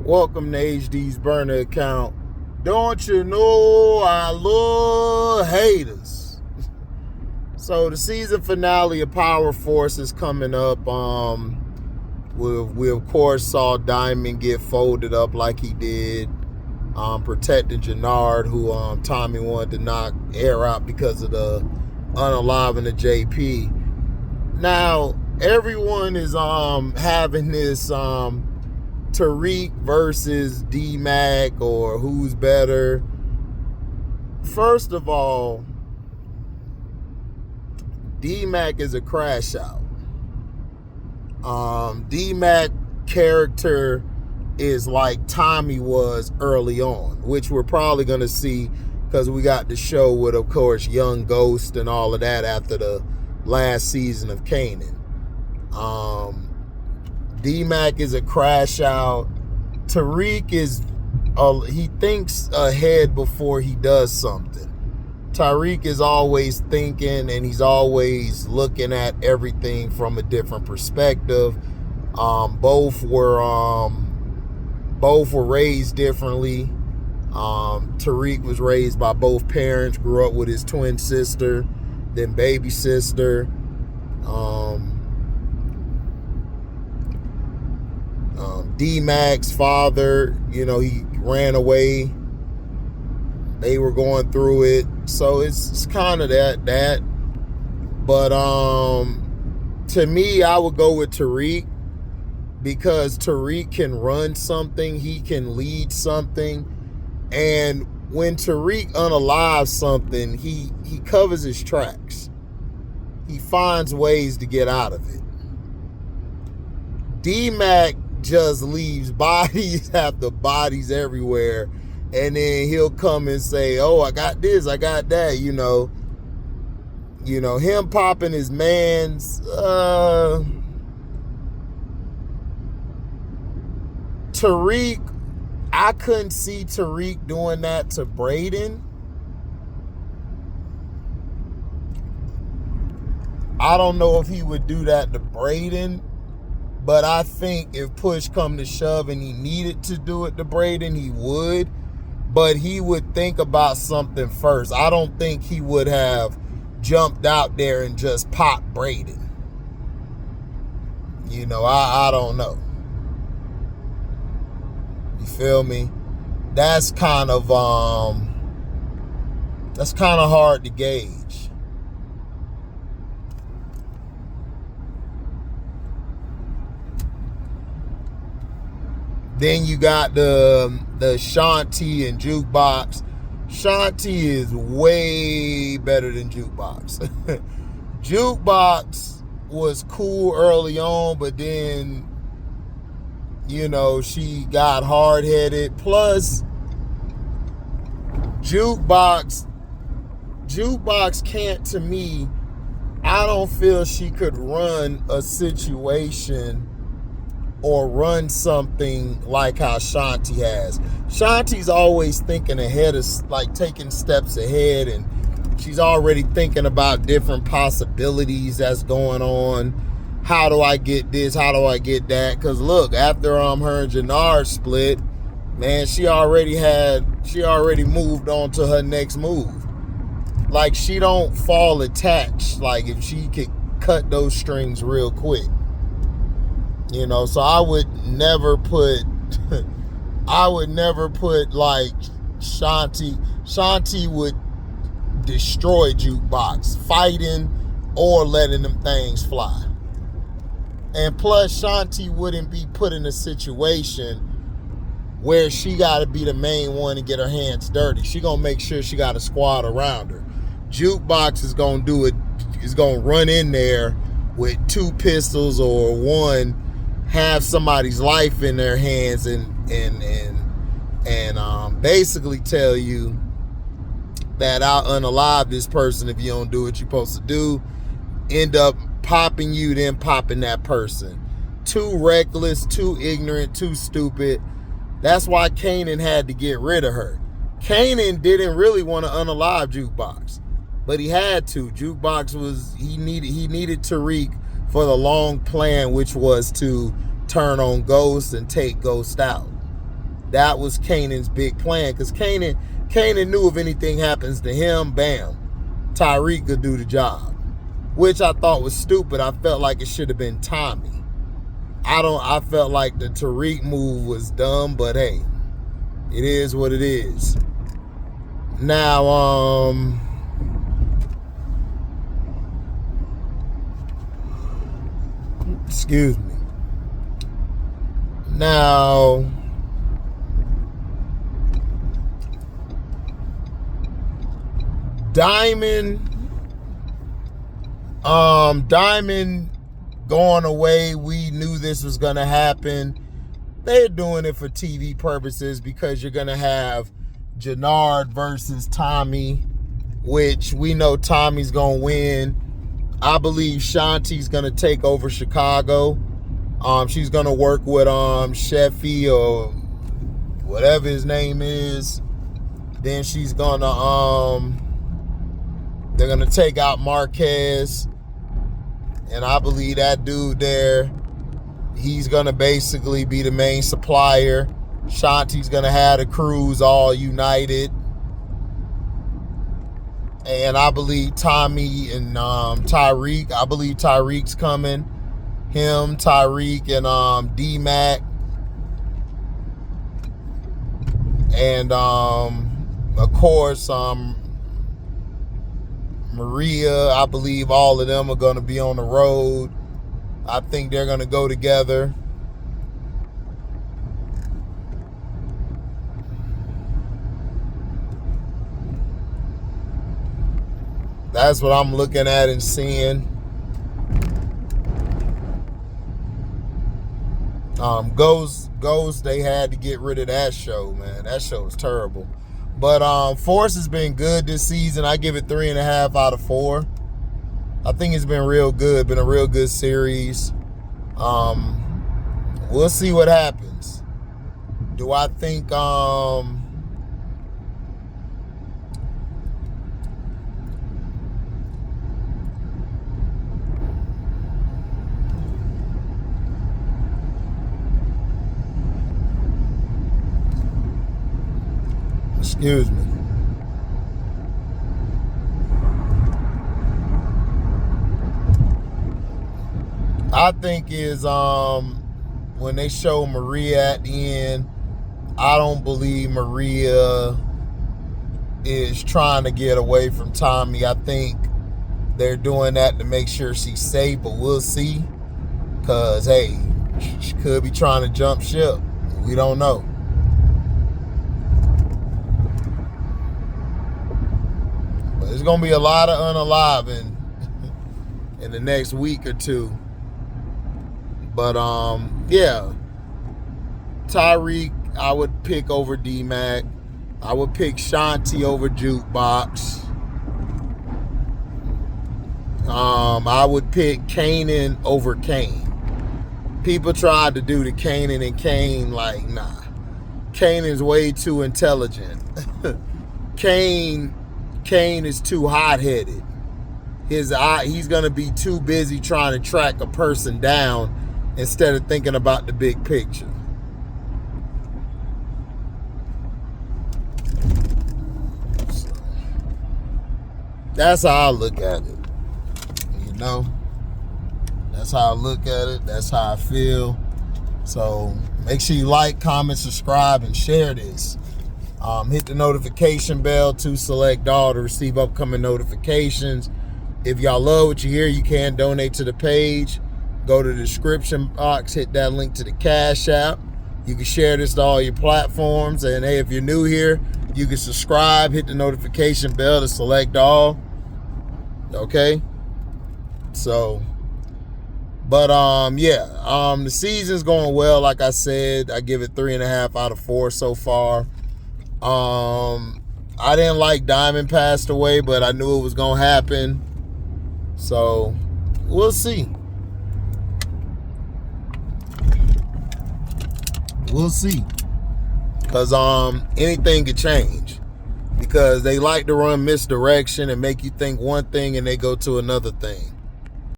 Welcome to HD's burner account. Don't you know I love haters? So the season finale of Power Force is coming up. We of course saw Diamond get folded up like he did, protecting Jannard, who Tommy wanted to knock air out because of the unaliving of JP. Now everyone is having this Tariq versus Dmac or who's better. First of all, Dmac is a crash out. Dmac character is like Tommy was early on, which we're probably going to see because we got the show with, of course, Young Ghost and all of that after the last season of Kanan. Dmac is a crash out. Tariq is, he thinks ahead before he does something. Tariq is always thinking and he's always looking at everything from a different perspective. Both were raised differently. Tariq was raised by both parents, grew up with his twin sister, then baby sister. Dmac's father, he ran away. They were going through it. So it's kind of that. But to me, I would go with Tariq because Tariq can run something. He can lead something. And when Tariq unalives something, he covers his tracks. He finds ways to get out of it. Dmac just leaves bodies after bodies everywhere, and then he'll come and say, oh, I got this, I got that, him popping his mans. Tariq, I couldn't see Tariq doing that to Braden. I don't know if he would do that to Braden, but I think if push come to shove and he needed to do it to Braden, he would. But he would think about something first. I don't think he would have jumped out there and just popped Braden. I don't know. You feel me? That's kind of hard to gauge. Then you got the Shanti and Jukebox. Shanti is way better than Jukebox. Jukebox was cool early on, but then, she got hard-headed. Plus, Jukebox can't, to me, I don't feel she could run a situation or run something like how Shanti has. Shanti's always thinking ahead, of like taking steps ahead, and she's already thinking about different possibilities that's going on. How do I get this? How do I get that? Because look, after her and Jannard split, man, she already moved on to her next move. Like, she don't fall attached. Like, if she could cut those strings real quick. So I would never put like Shanti. Shanti would destroy Jukebox, fighting or letting them things fly. And plus, Shanti wouldn't be put in a situation where she got to be the main one to get her hands dirty. She gonna make sure she got a squad around her. Jukebox is gonna do it. Is gonna run in there with 2 pistols or 1. Have somebody's life in their hands and basically tell you that I'll unalive this person if you don't do what you're supposed to do. End up popping you, then popping that person. Too reckless, too ignorant, too stupid. That's why Kanan had to get rid of her. Kanan didn't really want to unalive Jukebox, but he had to. Jukebox he needed Tariq for the long plan, which was to turn on Ghost and take Ghost out. that was Kanan's big plan, because Kanan knew if anything happens to him, bam, Tariq could do the job, which I thought was stupid. I felt like it should have been Tommy. I felt like the Tariq move was dumb, but hey, it is what it is. Now, excuse me. Now, Diamond going away, we knew this was going to happen. They're doing it for TV purposes because you're going to have Jannard versus Tommy, which we know Tommy's going to win. I believe Shanti's going to take over Chicago. She's going to work with Sheffy or whatever his name is. Then she's going to, they're going to take out Marquez. And I believe that dude there, he's going to basically be the main supplier. Shanti's going to have the crews all united. And I believe Tommy and Tariq, I believe Tariq's coming. Him, Tariq, and Dmac. And, of course, Maria, I believe all of them are going to be on the road. I think they're going to go together. That's what I'm looking at and seeing. Ghost, they had to get rid of that show, man. That show was terrible. But Force has been good this season. I give it 3.5 out of 4. I think it's been real good. Been a real good series. We'll see what happens. Do I think excuse me. I think is when they show Maria at the end, I don't believe Maria is trying to get away from Tommy. I think they're doing that to make sure she's safe, but we'll see. Because, hey, she could be trying to jump ship. We don't know. But there's going to be a lot of unaliving in the next week or two. But, yeah. Tariq, I would pick over Dmac. I would pick Shanti over Jukebox. I would pick Kanan over Kane. People tried to do the Kanan and Kane, like, nah. Kanan's way too intelligent. Kane is too hot-headed. He's gonna be too busy trying to track a person down instead of thinking about the big picture. So, that's how I look at it. You know? That's how I look at it. That's how I feel. So make sure you like, comment, subscribe, and share this. Hit the notification bell to select all to receive upcoming notifications. If y'all love what you hear, you can donate to the page. Go to the description box, hit that link to the Cash App. You can share this to all your platforms. And hey, if you're new here, you can subscribe, hit the notification bell to select all. Okay? So, but yeah, the season's going well. Like I said, I give it 3.5 out of 4 so far. I didn't like Diamond passed away, but I knew it was gonna happen. So we'll see. We'll see. Because anything could change. Because they like to run misdirection and make you think one thing and they go to another thing.